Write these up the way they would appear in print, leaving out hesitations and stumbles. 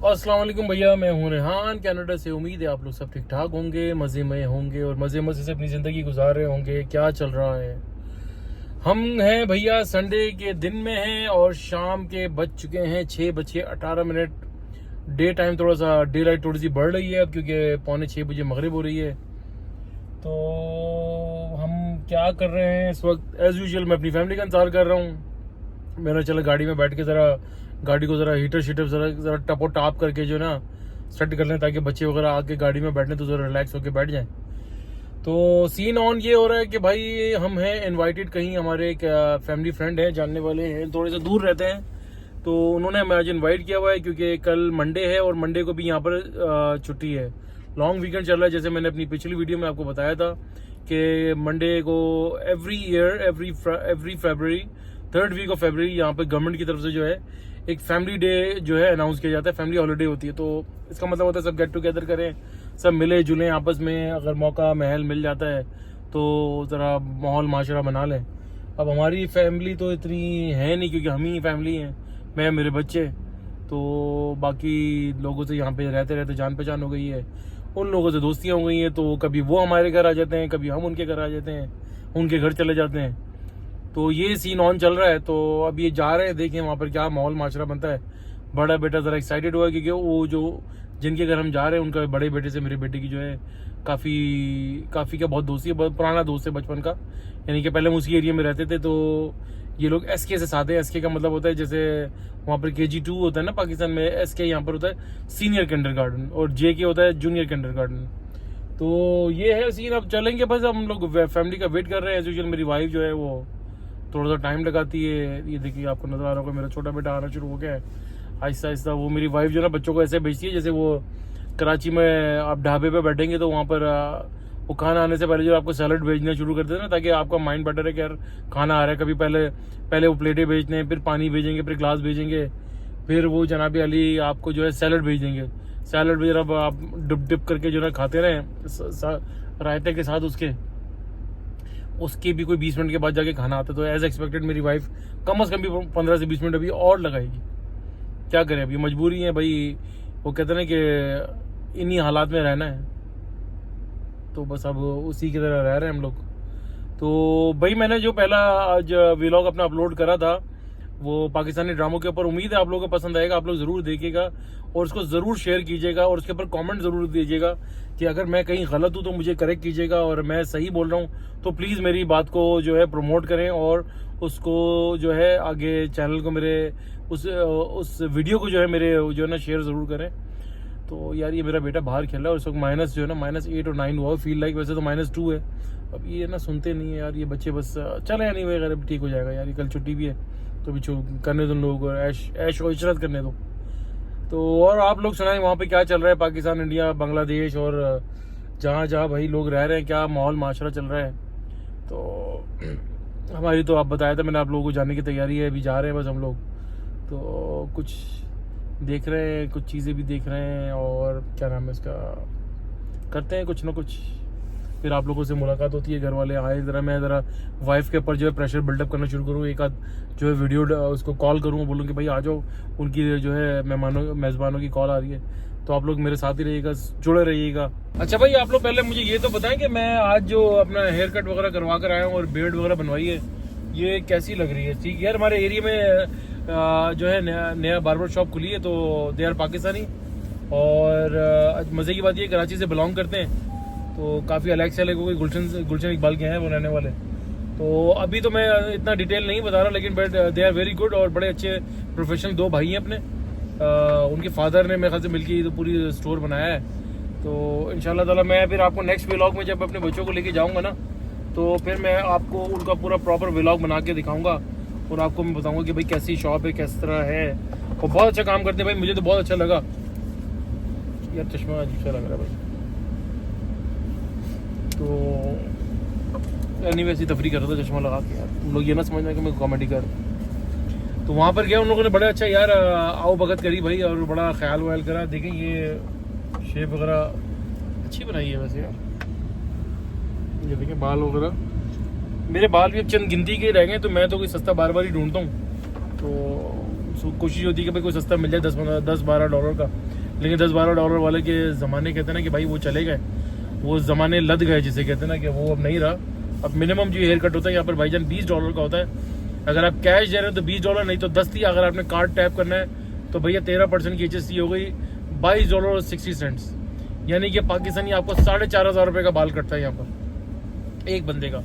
अस्सलाम वालेकुम भैया, मैं हूं रेहान कनाडा से। उम्मीद है आप लोग सब ठीक ठाक होंगे, मज़े में होंगे और मज़े से अपनी ज़िंदगी गुजार रहे होंगे। क्या चल रहा है? हम हैं भैया संडे के दिन में हैं और शाम के बज चुके हैं 6:18। डे टाइम थोड़ा सा डे लाइट थोड़ी सी बढ़ रही है अब, क्योंकि 5:45 मगरिब हो रही है। तो हम क्या कर रहे हैं इस वक्त? एज़ यूजुअल मैं अपनी फैमिली का इंतज़ार कर रहा हूँ। मैंने चला गाड़ी में बैठ के ज़रा गाड़ी को ज़रा हीटर शीटर ज़रा टपो टाप करके जो ना सेट कर लें, ताकि बच्चे वगैरह आके गाड़ी में बैठने तो ज़रा रिलैक्स होकर बैठ जाएं। तो सीन ऑन ये हो रहा है कि भाई हम हैं इनवाइटेड कहीं, हमारे एक फैमिली फ्रेंड है, जानने वाले हैं, थोड़े से दूर रहते हैं। तो उन्होंने हमें आज इन्वाइट किया हुआ है, क्योंकि कल मंडे है और मंडे को भी यहाँ पर छुट्टी है। लॉन्ग वीकेंड चल रहा है, जैसे मैंने अपनी पिछली वीडियो में आपको बताया था कि मंडे को every year every February 3rd week of February यहाँ पे गवर्नमेंट की तरफ से जो है एक फैमिली डे जो है अनाउंस किया जाता है, फैमिली हॉलीडे होती है। तो इसका मतलब होता है सब गेट टुगेदर करें, सब मिले जुलें आपस में, अगर मौका महल मिल जाता है तो ज़रा माहौल माशरा बना लें। अब हमारी फैमिली तो इतनी है नहीं, क्योंकि हम ही फैमिली हैं, मैं मेरे बच्चे। तो बाकी लोगों से यहाँ पे रहते रहते जान पहचान हो गई है, उन लोगों से दोस्तियाँ हो गई हैं। तो कभी वो हमारे घर आ जाते हैं, कभी हम उनके घर आ जाते हैं, उनके घर चले जाते हैं। तो ये सीन ऑन चल रहा है। तो अब ये जा रहे हैं, देखें वहाँ पर क्या माहौल माशरा बनता है। बड़ा बेटा ज़रा एक्साइटेड हुआ, क्योंकि वो जो जिनके घर हम जा रहे हैं उनका बड़े बेटे से मेरे बेटे की जो है काफ़ी क्या बहुत दोस्ती है, बहुत पुराना दोस्त है बचपन का। यानी कि पहले हम उसी एरिया में रहते थे। तो ये लोग SK से साथ हैं। SK का मतलब होता है जैसे वहाँ पर KG2 होता है ना पाकिस्तान में, SK यहाँ पर होता है सीनियर किंडरगार्टन और JK होता है जूनियर किंडरगार्टन। तो ये है सीन। अब चलेंगे बस, हम लोग फैमिली का वेट कर रहे हैं। एज यूजुअल मेरी वाइफ जो है वो थोड़ा सा टाइम लगाती है। ये देखिए आपको नजर आ रहा होगा मेरा छोटा बेटा आना शुरू हो गया है आहिस्ता आहिस्ता। वो मेरी वाइफ जो है ना बच्चों को ऐसे भेजती है जैसे वो कराची में आप ढाबे पे बैठेंगे तो वहाँ पर वो खाना आने से पहले जो आपको सैलड भेजना शुरू करते हैं ना, ताकि आपका माइंड बेटर है कि यार खाना आ रहा है। कभी पहले वो प्लेटें भेजते हैं, फिर पानी भेजेंगे, फिर ग्लास भेजेंगे, फिर वो जनाबी अली आपको जो है सैलड भेज देंगे। सैलड भी जरा आप डिप करके जो है खाते रहें रायते के साथ, उसके भी कोई 20 मिनट के बाद जाके खाना आता है। तो एज एक्सपेक्टेड मेरी वाइफ कम से कम भी 15 से 20 मिनट अभी और लगाएगी। क्या करें, अभी मजबूरी है भाई। वो कहते हैं कि इन्हीं हालात में रहना है, तो बस अब उसी की तरह रह रहे हैं हम लोग। तो भाई मैंने जो पहला आज व्लॉग अपना अपलोड करा था वो पाकिस्तानी ड्रामों के ऊपर, उम्मीद है आप लोगों को पसंद आएगा। आप लोग ज़रूर देखिएगा और उसको ज़रूर शेयर कीजिएगा और उसके ऊपर कमेंट ज़रूर दीजिएगा कि अगर मैं कहीं गलत हूँ तो मुझे करेक्ट कीजिएगा, और मैं सही बोल रहा हूँ तो प्लीज़ मेरी बात को जो है प्रमोट करें और उसको जो है आगे चैनल को मेरे उस वीडियो को जो है मेरे जो है ना शेयर ज़रूर करें। तो यार ये मेरा बेटा बाहर खेल रहा है और इस वक्त माइनस जो है ना -8 और 9 हुआ फील लाइक, वैसे तो -2 है। अब ये ना सुनते नहीं है यार ये बच्चे, बस चले नहीं वगैरह ठीक हो जाएगा यार। ये कल छुट्टी भी है तो भी करने दो लोगों को, ऐश और इशरत करने दो। तो और आप लोग सुनाएं वहाँ पे क्या चल रहा है, पाकिस्तान, इंडिया, बांग्लादेश और जहाँ जहाँ भाई लोग रह रहे हैं, क्या माहौल माशरा चल रहा है। तो हमारी तो आप बताया था मैंने, आप लोगों को जाने की तैयारी है, अभी जा रहे हैं बस हम लोग। तो कुछ देख रहे हैं, कुछ चीज़ें भी देख रहे हैं और क्या नाम है इसका, करते हैं कुछ ना कुछ। फिर आप लोगों से मुलाकात होती है, घर वाले आए, मैं ज़रा वाइफ के ऊपर जो है प्रेशर बिल्डअप करना शुरू करूँ, एक आध जो है वीडियो उसको कॉल करूँ, बोलूँ कि भाई आ जाओ, उनकी जो है मेज़बानों की कॉल आ रही है। तो आप लोग मेरे साथ ही रहिएगा, जुड़े रहिएगा। अच्छा भाई आप लोग पहले मुझे ये तो बताएं कि मैं आज जो अपना हेयर कट वगैरह करवा कर आया हूँ और बियर्ड वगैरह बनवाई है, ये कैसी लग रही है? ठीक यार, हमारे एरिया में जो है नया बार्बर शॉप खुली है, तो दे आर पाकिस्तानी। और मज़े की बात ये कराची से बिलोंग करते हैं, तो काफ़ी अलग से अलग कोई गुलशन इकबाल के हैं वो रहने वाले। तो अभी तो मैं इतना डिटेल नहीं बता रहा, लेकिन but they are very good और बड़े अच्छे प्रोफेशनल दो भाई हैं अपने। उनके फादर ने मेरे ख्याल से मिलके तो पूरी स्टोर बनाया है। तो इंशाल्लाह ताला मैं फिर आपको नेक्स्ट व्लॉग में जब अपने बच्चों को लेके जाऊंगा ना, तो फिर मैं आपको उनका पूरा प्रॉपर व्लॉग बना के दिखाऊंगा और आपको मैं बताऊंगा कि भाई कैसी शॉप है, किस तरह है, और बहुत अच्छा काम करते हैं भाई। मुझे तो बहुत अच्छा लगा यार, चश्मा अजीब सा लग रहा है भाई। तो एनी वैसी तफरी कर रहा था चश्मा लगा के यार, तुम लोग ये ना समझना कि मैं कॉमेडी कर। तो वहाँ पर गया, उन लोगों ने बड़ा अच्छा यार आओ भगत करी भाई और बड़ा ख्याल व्याल करा। देखें ये शेप वगैरह अच्छी बनाई है वैसे यार, ये देखें बाल वगैरह। मेरे बाल भी अब चंद गिनती के रह गए, तो मैं तो कोई सस्ता बार बार ही ढूंढता हूँ। तो कोशिश होती है कि भाई कोई सस्ता मिल जाए $10-12 का। लेकिन $10-12 वाले के ज़माने कहते हैं ना कि भाई वो चले गए, वो ज़माने लद गए जिसे कहते हैं ना कि वो अब नहीं रहा। अब मिनिमम जो हेयर कट होता है यहाँ पर भाईजान $20 का होता है। अगर आप कैश दे रहे हो तो $20, नहीं तो 10 थी। अगर आपने कार्ड टैप करना है तो भैया 13% की HST हो गई, $22.60। यानी कि पाकिस्तानी आपको 4,500 रुपये का बाल कटता है यहाँ पर एक बंदे का।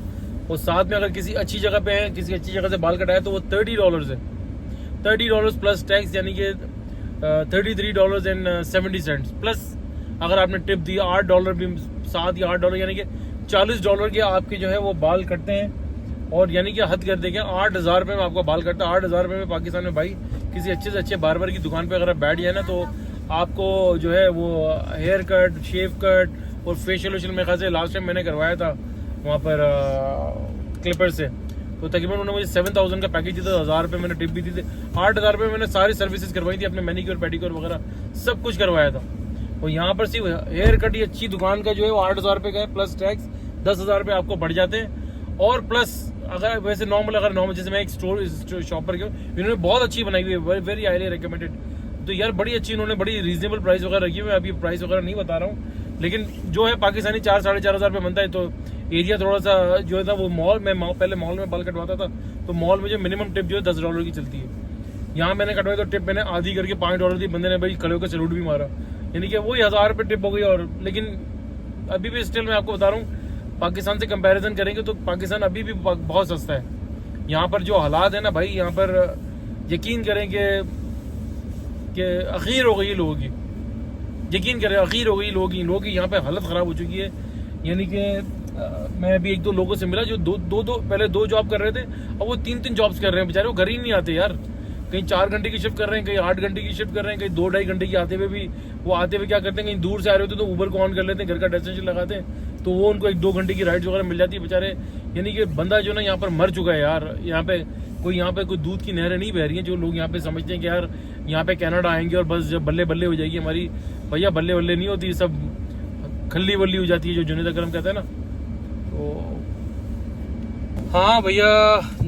और साथ में अगर किसी अच्छी जगह पे है, किसी अच्छी जगह से बाल कटाया तो वो $30 है, $30 प्लस टैक्स, यानी कि $33.70 प्लस अगर आपने टिप दी $8 भी साथ या $8, यानी कि $40 के आपके जो है वो बाल कटते हैं। और यानी कि हद कर देंगे 8,000 रुपये में आपका बाल कटता है। 8,000 रुपये में पाकिस्तान में भाई किसी अच्छे से अच्छे बार्बर की दुकान पे अगर आप बैठ जाए ना तो आपको जो है वो हेयर कट, शेव कट और फेशियल वेशियल में खास लास्ट टाइम मैंने करवाया था वहाँ पर क्लिपर से, तो तकरीबन उन्होंने मुझे 7,000 का पैकेज दिया था, 1,000 रुपये मैंने टिप भी दी थी। 8,000 रुपये मैंने सारी सर्विसेज करवाई थी, अपने मैनिक्योर पेडिक्योर वगैरह सब कुछ करवाया था। और यहाँ पर सिर्फ हेयर कट ही अच्छी दुकान का जो है वो 8,000 रुपये का है, प्लस टैक्स 10,000 रुपये आपको बढ़ जाते हैं। और प्लस अगर वैसे नॉर्मल जैसे मैं एक स्टोर शॉपर के इन्होंने बहुत अच्छी बनाई हुई है, वेरी हाईली रिकमेंडेड। तो यार बड़ी अच्छी इन्होंने बड़ी रीजनेबल प्राइस वगैरह रखी हुई है। अभी प्राइस वगैरह नहीं बता रहा हूँ, लेकिन जो है पाकिस्तानी 4-4,500 रुपये बनता है। तो एरिया थोड़ा सा जो है था वो मॉल में, पहले मॉल में बाल कटवाता था तो मॉल में जो मिनिमम टिप जो है $10 की चलती है। यहाँ मैंने कटवाई तो टिप मैंने आधी करके $5 दी, बंदे ने भाई खड़े होकर सैल्यूट भी मारा, यानी कि वही 1,000 रुपये टिप हो गई। और लेकिन अभी भी स्टिल मैं आपको बता रहा हूँ पाकिस्तान से कंपैरिजन करेंगे तो पाकिस्तान अभी भी बहुत सस्ता है। यहाँ पर जो हालात है ना भाई, यहाँ पर यकीन करें कि अखीर हो गई लोगों की, यकीन करें अखीर हो गई लोगों की यहाँ पे हालत ख़राब हो चुकी है। यानी कि मैं अभी 1-2 लोगों से मिला जो पहले 2 जॉब कर रहे थे, अब वो 3-3 जॉब्स कर रहे हैं। बेचारे वो घर ही नहीं आते यार, कहीं 4 घंटे की शिफ्ट कर रहे हैं, कहीं 8 घंटे की शिफ्ट कर रहे हैं, कहीं 2-2.5 घंटे की आते हुए भी वो आते हुए क्या करते हैं, कहीं दूर से आ रहे होते तो ऊबर को ऑन कर लेते हैं, घर का डेस्टिनेशन लगाते हैं तो वो उनको 1-2 घंटे की राइड्स वगैरह मिल जाती है बेचारे। यानी कि बंदा जो ना यहाँ पर मर चुका है यार। यहाँ पे कोई दूध की नहरें नहीं बह रही हैं। जो लोग यहाँ पे समझते हैं कि यार यहाँ पे कनाडा आएंगे और बस जब बल्ले बल्ले हो जाएगी हमारी, भैया बल्ले बल्ले नहीं होती, सब खल्ली बल्ली हो जाती है जो जुनेद अकरम कहते हैं ना। तो हाँ भैया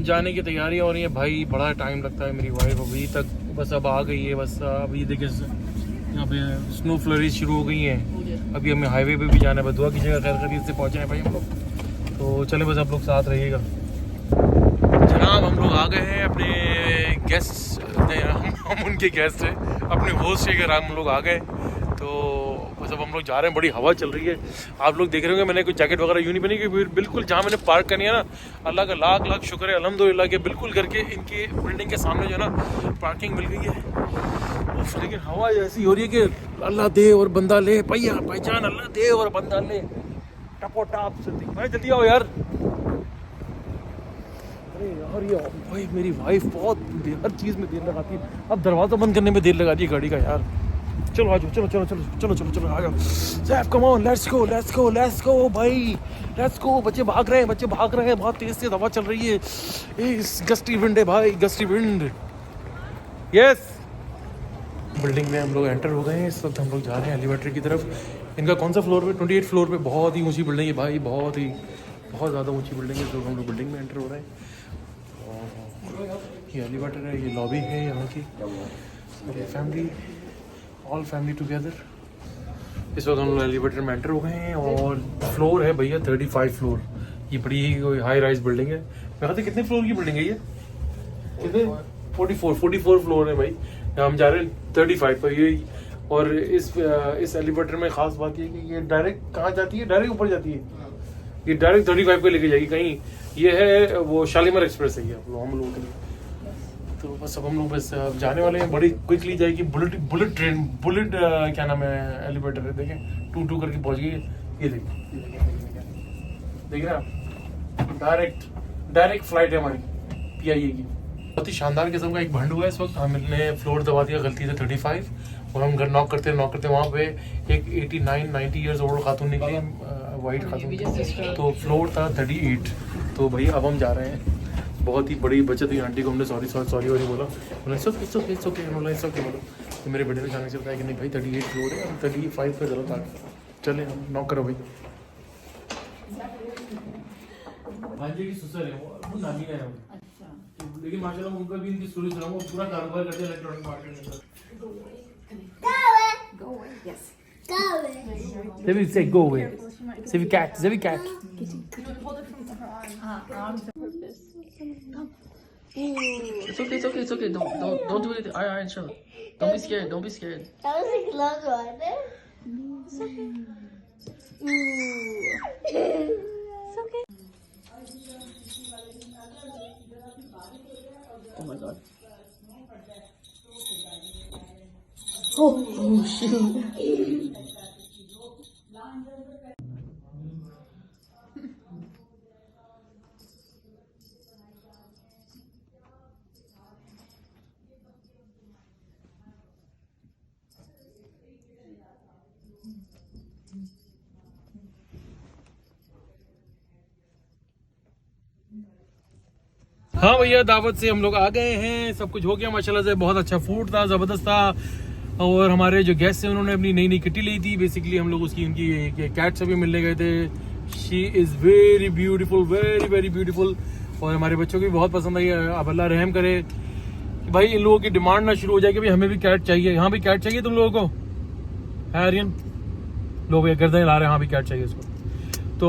जाने की तैयारी हो रही है भाई, बड़ा टाइम लगता है। मेरी वाइफ अभी तक बस अब आ गई है, बस अभी देखिए यहाँ पे स्नो फ्लरीज शुरू हो गई हैं। अभी हमें हाईवे पे भी जाना है, दुआ कीजिएगा खैर खैरियत से पहुँचे हैं भाई हम लोग। तो चले बस आप लोग साथ रहिएगा। जनाब हम लोग आ गए हैं अपने गेस्ट, हम उनके गेस्ट हैं, अपने होस्ट के घर हम लोग आ गए। तो बस अब हम लोग जा रहे हैं, बड़ी हवा चल रही है। आप लोग देख रहे होंगे मैंने कोई जैकेट वगैरह यूँ नहीं बनी, कि बिल्कुल जहाँ मैंने पार्क करनी है ना, अल्लाह का लाख लाख शुक्र है अल्हम्दुलिल्लाह के बिल्कुल करके इनकी बिल्डिंग के सामने जो है ना पार्किंग मिल गई है। लेकिन हवा ऐसी हो रही है कि अल्लाह दे और बंदा ले, भैया पहचान अल्लाह दे और बंदा ले, टपो टाप से भाई जल्दी आओ यार। अरे यार ये भाई मेरी वाइफ बहुत हर चीज़ में देर लगाती है, अब दरवाज़ा बंद करने में देर लगा दी है गाड़ी का यार। चलो आ जाओ, चलो चलो चलो चलो चलो चलो आ जाओ Saif, come on, let's go let's go let's go भाई, लेट्स गो। बच्चे भाग रहे हैं, बहुत तेज से हवा चल रही है, गस्टी विंड है भाई, गस्टी विंड। यस बिल्डिंग में हम लोग एंटर हो गए हैं, इस वक्त हम लोग जा रहे हैं एलिवेटर की तरफ। इनका कौन सा फ्लोर पे? 28 फ्लोर पे, बहुत ही ऊंची बिल्डिंग है भाई, बहुत ज़्यादा ऊंची बिल्डिंग है। तो हम लोग बिल्डिंग में एंटर हो रहे हैं और ये एलिवेटर है, ये लॉबी है यहाँ की, फैमिली ऑल फैमिली टुगेदर। इस वक्त हम लोग एलिवेटर में एंटर हो गए हैं और फ्लोर है भैया 35 फ्लोर। ये बड़ी ही हाई राइज बिल्डिंग है। मैं कहते कितने फ्लोर की बिल्डिंग है ये? कितने? 44 फ्लोर है भाई। हम जा रहे हैं 35 पर ये। और इस एलिवेटर में ख़ास बात ये कि ये डायरेक्ट कहाँ जाती है? डायरेक्ट ऊपर जाती है। ये डायरेक्ट 35 पे लेके जाएगी कहीं। ये है वो शालीमार एक्सप्रेस है ये हम लोगों के लिए। तो बस अब हम लोग बस जाने वाले हैं, बड़ी क्विकली जाएगी बुलेट ट्रेन, क्या नाम है एलिवेटर है, देखें 2-2 करके पहुंच गई। ये देखिए ना, डायरेक्ट फ्लाइट है हमारी PIA की। बहुत ही शानदार किस्म का एक भंड हुआ है इस वक्त। हमने फ्लोर दबा दिया गलती से 35 और हम घर नॉक करते वहाँ पे एक 89-90 ईयर्स ओल्ड खातून निकली, वाइट खातून। तो फ्लोर था 38। तो भाई अब हम जा रहे हैं। बहुत ही बड़ी बचत हुई आंटी को, हमने सॉरी बोला, इट्स ओके बोला। तो मेरे बेटे ने जाने चलता है कि नहीं भाई 38 फ्लोर है, 35 का जरूरत आ, चले हम नॉक करो भाई। भांजे की सुसर है वो नानी का है, लेकिन माशाल्लाह उनका भी इनकी स्टोरी सुनाऊंगा, पूरा कारोबार करते हैं इलेक्ट्रॉनिक मार्केट में। Yes. Zevi say go away. Zevi cat. Zevi cat. It's okay, it's okay, it's okay. Don't do anything. Alright, chill. Don't be scared. Don't be scared. That was a close one. It's okay. Oh my god. Oh shoot. हाँ भैया, दावत से हम लोग आ गए हैं, सब कुछ हो गया माशाल्लाह से। बहुत अच्छा फूड था, ज़बरदस्त था। और हमारे जो गेस्ट हैं उन्होंने अपनी नई नई किटी ली थी। बेसिकली हम लोग उसकी उनकी कैट से भी मिलने गए थे। She is very beautiful, very very beautiful. और हमारे बच्चों को भी बहुत पसंद आई। अब अल्लाह रहम करे कि भाई इन लोगों की डिमांड ना शुरू हो जाए कि भाई हमें भी कैट चाहिए। यहाँ भी कैट चाहिए तुम लोगों को? है आर्यन? लोग ये गर्दन ला रहे हैं, हाँ भी कैट चाहिए उसको। तो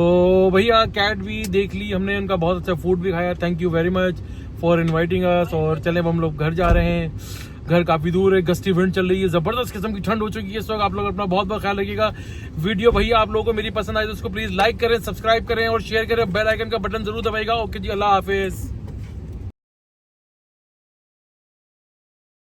भैया कैट भी देख ली हमने, उनका बहुत अच्छा फूड भी खाया। Thank you very much for inviting us. और चले अब हम लोग घर जा रहे हैं। घर काफ़ी दूर है, गस्टी विंड चल रही है, ज़बरदस्त किस्म की ठंड हो चुकी है इस वक्त। आप लोग अपना बहुत बहुत ख्याल रखिएगा। वीडियो भैया आप लोगों को मेरी पसंद आई तो उसको प्लीज़ लाइक करें, सब्सक्राइब करें और शेयर करें। बेल आइकन का बटन जरूर दबाइएगा। ओके जी, अल्लाह हाफिज़।